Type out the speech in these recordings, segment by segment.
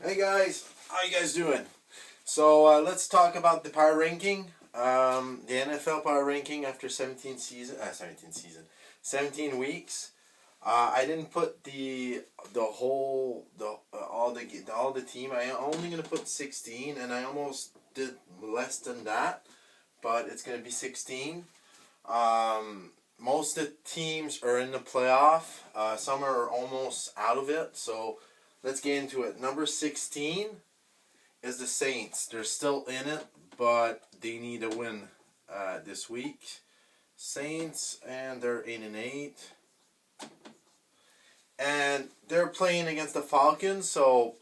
Hey guys, how you guys doing? So let's talk about the power ranking. The NFL power ranking after 17 weeks. I didn't put the whole all the team. I only gonna put 16, and I almost did less than that, but it's gonna be 16. Most of the teams are in the playoff. Some are almost out of it. So let's get into it. Number 16 is the Saints. They're still in it, but they need a win this week. Saints, and they're 8-8, and they're playing against the Falcons. So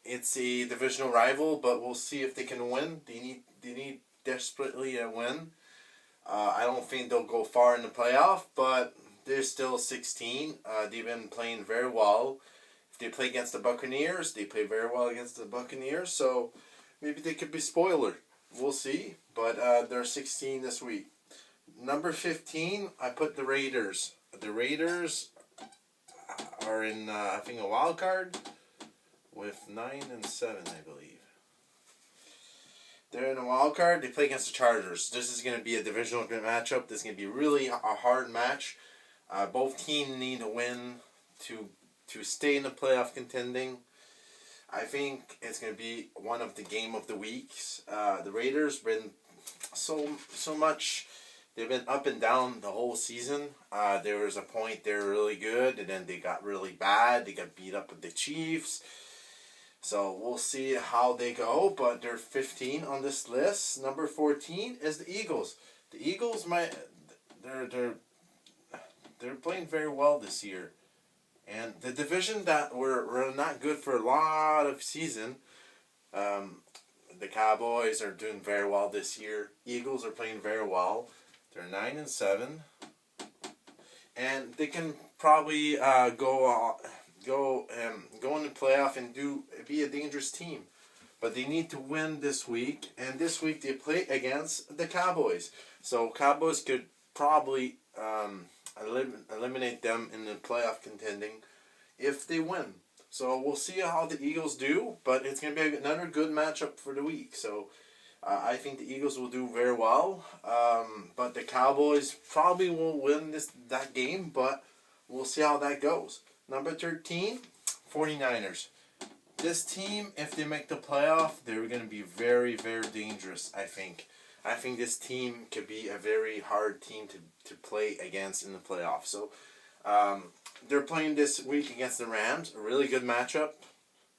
it's a divisional rival, but we'll see if they can win. They need desperately a win. I don't think they'll go far in the playoff, but they're still 16. They've been playing very well. If they play against the Buccaneers, they play very well against the Buccaneers. So maybe they could be spoiler. We'll see. But they're 16 this week. Number 15, I put the Raiders. The Raiders are in, I think, a wild card with 9-7, I believe. They're in a wild card. They play against the Chargers. This is going to be a divisional matchup. This is going to be really a hard match. Both teams need a win to stay in the playoff contending. I think it's going to be one of the game of the weeks. The Raiders been so much. They've been up and down the whole season. There was a point they were really good, and then they got really bad. They got beat up with the Chiefs. So we'll see how they go, but they're 15 on this list. Number 14 is the Eagles. The Eagles they're playing very well this year. And the division that were not good for a lot of season, the Cowboys are doing very well this year. Eagles are playing very well. They're 9-7, and they can probably go in the playoff and be a dangerous team. But they need to win this week, and this week they play against the Cowboys. So Cowboys could probably eliminate them in the playoff contending if they win. So we'll see how the Eagles do, but it's going to be another good matchup for the week. So I think the Eagles will do very well, but the Cowboys probably will win that game, but we'll see how that goes. Number 13, 49ers. This team, if they make the playoff, they're going to be very, very dangerous, I think. I think this team could be a very hard team to play against in the playoffs. So they're playing this week against the Rams, a really good matchup.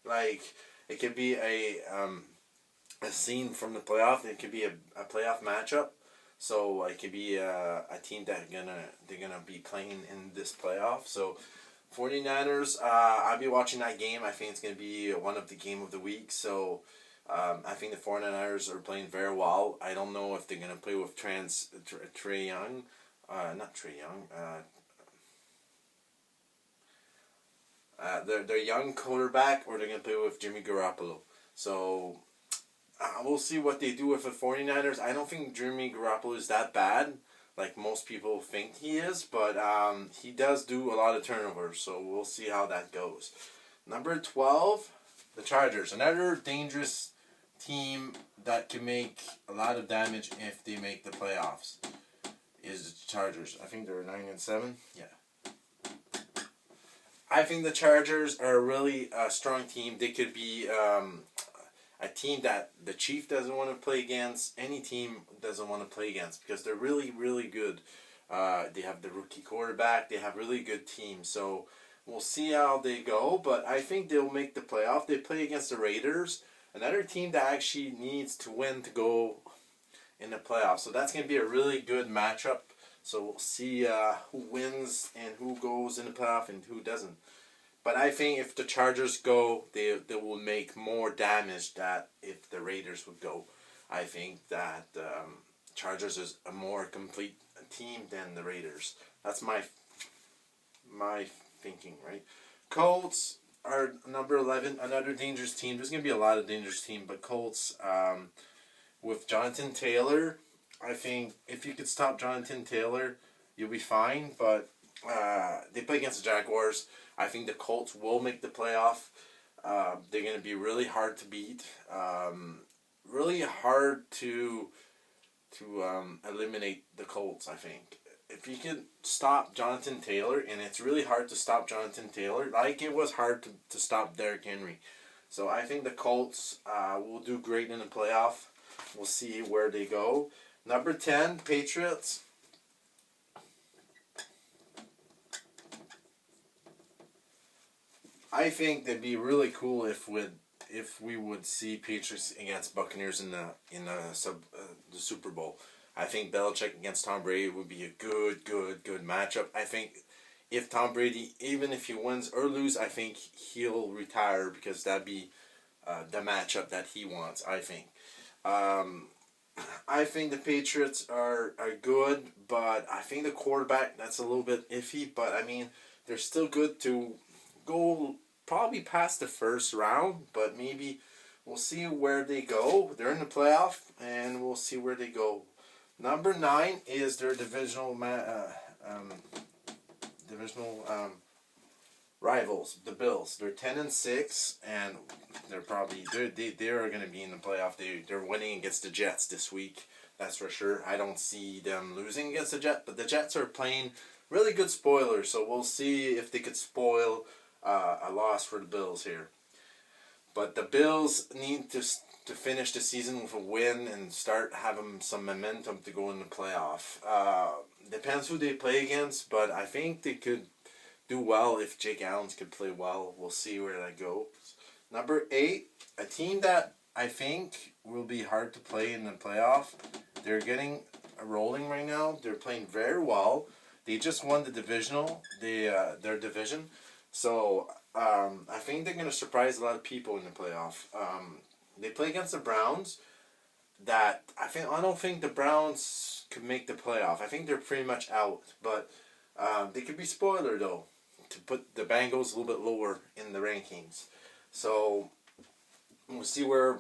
Like, it could be a scene from the playoff. It could be a playoff matchup. So it could be a team that they're gonna be playing in this playoff. So 49ers, I'll be watching that game. I think it's going to be one of the game of the week. So I think the 49ers are playing very well. I don't know if they're going to play with Trey Young. Not Trey Young. Their young quarterback, or they're going to play with Jimmy Garoppolo. So we'll see what they do with the 49ers. I don't think Jimmy Garoppolo is that bad, like most people think he is, but he does do a lot of turnovers, so we'll see how that goes. Number 12, the Chargers. Another dangerous team that can make a lot of damage if they make the playoffs is the Chargers. I think they're 9-7. Yeah. I think the Chargers are a really strong team. They could be a team that the Chief doesn't want to play against, any team doesn't want to play against, because they're really, really good. They have the rookie quarterback. They have really good teams. So we'll see how they go, but I think they'll make the playoff. They play against the Raiders, another team that actually needs to win to go in the playoffs. So that's going to be a really good matchup. So we'll see who wins and who goes in the playoff and who doesn't. But I think if the Chargers go, they will make more damage than if the Raiders would go. I think that Chargers is a more complete team than the Raiders. That's my thinking, right? Colts are number 11, another dangerous team. There's going to be a lot of dangerous teams, but Colts, with Jonathan Taylor, I think if you could stop Jonathan Taylor, you'll be fine. But they play against the Jaguars. I think the Colts will make the playoff. They're going to be really hard to beat. Really hard to eliminate the Colts, I think. If you can stop Jonathan Taylor, and it's really hard to stop Jonathan Taylor, like it was hard to stop Derrick Henry. So I think the Colts will do great in the playoff. We'll see where they go. Number 10, Patriots. I think that'd be really cool if we would see Patriots against Buccaneers in the Super Bowl. I think Belichick against Tom Brady would be a good matchup. I think if Tom Brady, even if he wins or lose, I think he'll retire because that'd be the matchup that he wants, I think. I think the Patriots are good, but I think the quarterback, that's a little bit iffy, but I mean, they're still good to go probably past the first round, but maybe we'll see where they go. They're in the playoff, and we'll see where they go. Number 9 is their divisional rivals, the Bills. They're 10-6, and they're probably they are going to be in the playoff. They're winning against the Jets this week. That's for sure. I don't see them losing against the Jets, but the Jets are playing really good spoilers. So we'll see if they could spoil a loss for the Bills here. But the Bills need to finish the season with a win and start having some momentum to go in the playoff. Depends who they play against, but I think they could do well if Jake Allen's could play well. We'll see where that goes. Number 8, a team that I think will be hard to play in the playoff. They're getting rolling right now. They're playing very well. They just won the their division. So I think they're going to surprise a lot of people in the playoff. They play against the Browns. I don't think the Browns could make the playoff. I think they're pretty much out. But they could be spoiler though, to put the Bengals a little bit lower in the rankings. So we'll see where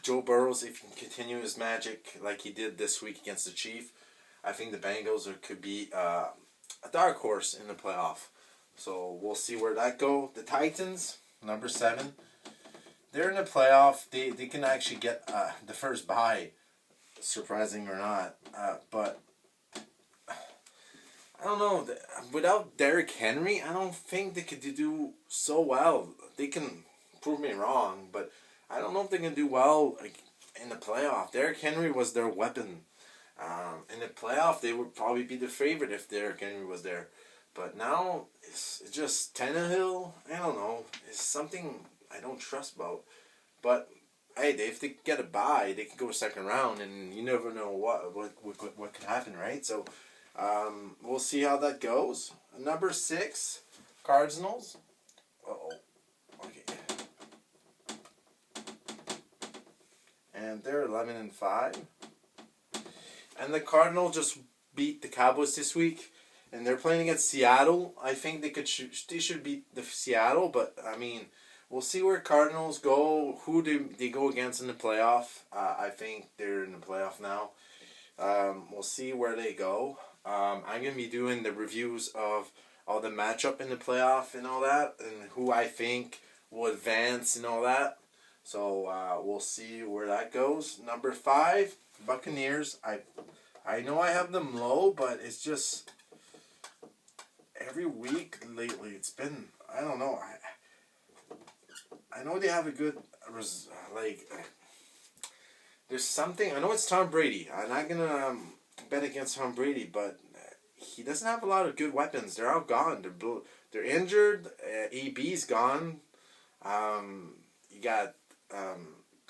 Joe Burrows, if he can continue his magic like he did this week against the Chiefs. I think the Bengals could be a dark horse in the playoff. So we'll see where that goes. The Titans, number 7, they're in the playoff. They can actually get the first bye, surprising or not. But I don't know. Without Derrick Henry, I don't think they could do so well. They can prove me wrong, but I don't know if they can do well in the playoff. Derrick Henry was their weapon. In the playoff, they would probably be the favorite if Derrick Henry was there. But now, it's just Tannehill. I don't know. It's something I don't trust about. But, hey, if they get a bye, they can go second round, and you never know what could happen, right? So, we'll see how that goes. Number 6, Cardinals. Uh-oh. Okay. And they're 11-5. And the Cardinals just beat the Cowboys this week. And they're playing against Seattle. I think they should beat the Seattle, but I mean, we'll see where Cardinals go. Who do they go against in the playoff? I think they're in the playoff now. We'll see where they go. I'm gonna be doing the reviews of all the matchup in the playoff and all that, and who I think will advance and all that. So we'll see where that goes. Number 5, Buccaneers. I know I have them low, but it's just every week lately, it's been, I don't know. I know they have a good, there's something, I know it's Tom Brady. I'm not going to bet against Tom Brady, but he doesn't have a lot of good weapons. They're all gone. They're injured. AB's gone. You got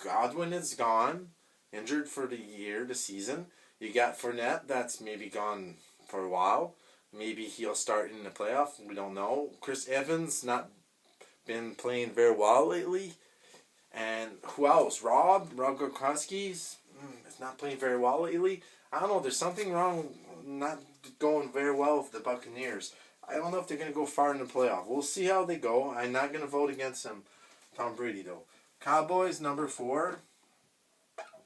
Godwin is gone, injured for the season. You got Fournette, that's maybe gone for a while. Maybe he'll start in the playoff. We don't know. Chris Evans not been playing very well lately. And who else? Rob Gronkowski is not playing very well lately. I don't know. There's something wrong. Not going very well with the Buccaneers. I don't know if they're going to go far in the playoff. We'll see how they go. I'm not going to vote against them. Tom Brady, though. Cowboys, number 4.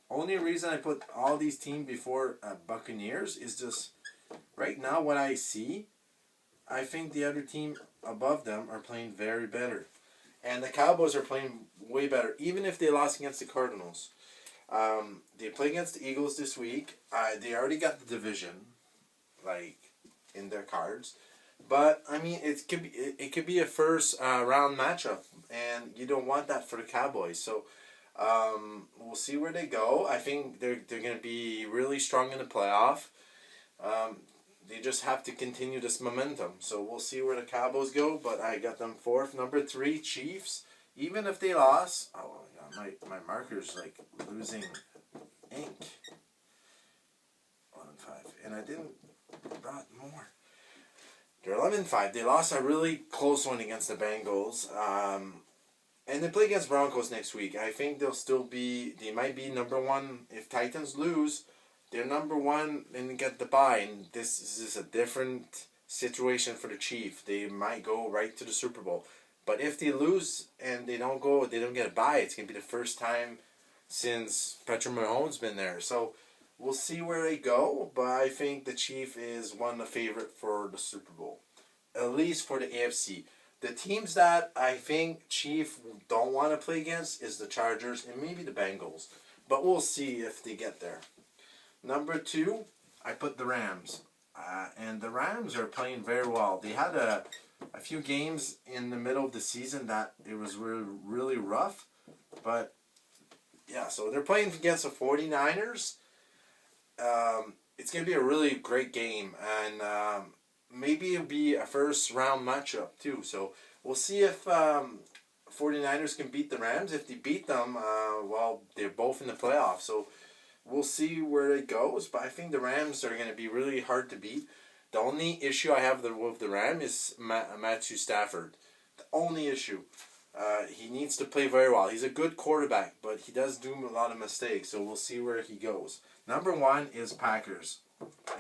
Only reason I put all these teams before Buccaneers is just right now what I see. I think the other team above them are playing very better. And the Cowboys are playing way better, even if they lost against the Cardinals. They play against the Eagles this week. They already got the division, like, in their cards. But I mean, it could be a first round matchup, and you don't want that for the Cowboys. So we'll see where they go. I think they're going to be really strong in the playoff. They just have to continue this momentum. So we'll see where the Cowboys go. But I got them fourth. Number 3, Chiefs. Even if they lost, oh yeah, my marker's like losing ink. 11-5, and I didn't brought more. They're 11-5. They lost a really close one against the Bengals. And they play against Broncos next week. I think they'll still be. They might be number 1 if Titans lose. They're number 1 and get the bye. And this is a different situation for the Chiefs. They might go right to the Super Bowl. But if they lose and they don't get a bye, it's going to be the first time since Patrick Mahomes been there. So we'll see where they go. But I think the Chiefs is one of the favorite for the Super Bowl. At least for the AFC. The teams that I think Chiefs don't want to play against is the Chargers and maybe the Bengals. But we'll see if they get there. Number 2, I put the Rams. And the Rams are playing very well. They had a few games in the middle of the season that it was really rough. But, yeah, so they're playing against the 49ers. It's going to be a really great game. And maybe it'll be a first round matchup too. So we'll see if 49ers can beat the Rams. If they beat them, well, they're both in the playoffs. So we'll see where it goes. But I think the Rams are going to be really hard to beat. The only issue I have with the Rams is Matthew Stafford. The only issue. He needs to play very well. He's a good quarterback, but he does do a lot of mistakes. So we'll see where he goes. Number 1 is Packers.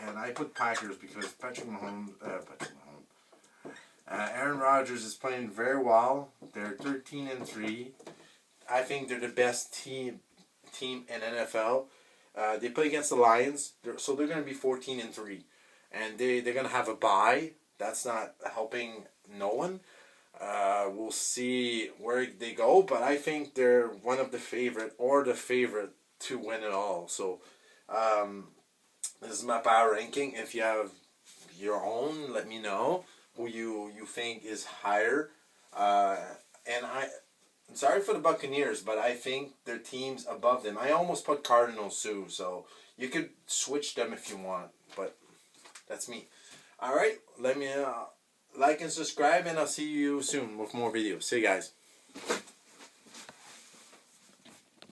And I put Packers because Aaron Rodgers is playing very well. They're 13-3. I think they're the best team in NFL. They play against the Lions, so they're going to be 14-3, and they're going to have a bye. That's not helping no one. We'll see where they go, but I think they're one of the favorite or the favorite to win it all. So. This is my power ranking. If you have your own, let me know who you think is higher. And I'm sorry for the Buccaneers, but I think their team's above them. I almost put Cardinals too, so you could switch them if you want, but that's me. Alright, let me like and subscribe, and I'll see you soon with more videos. See you guys.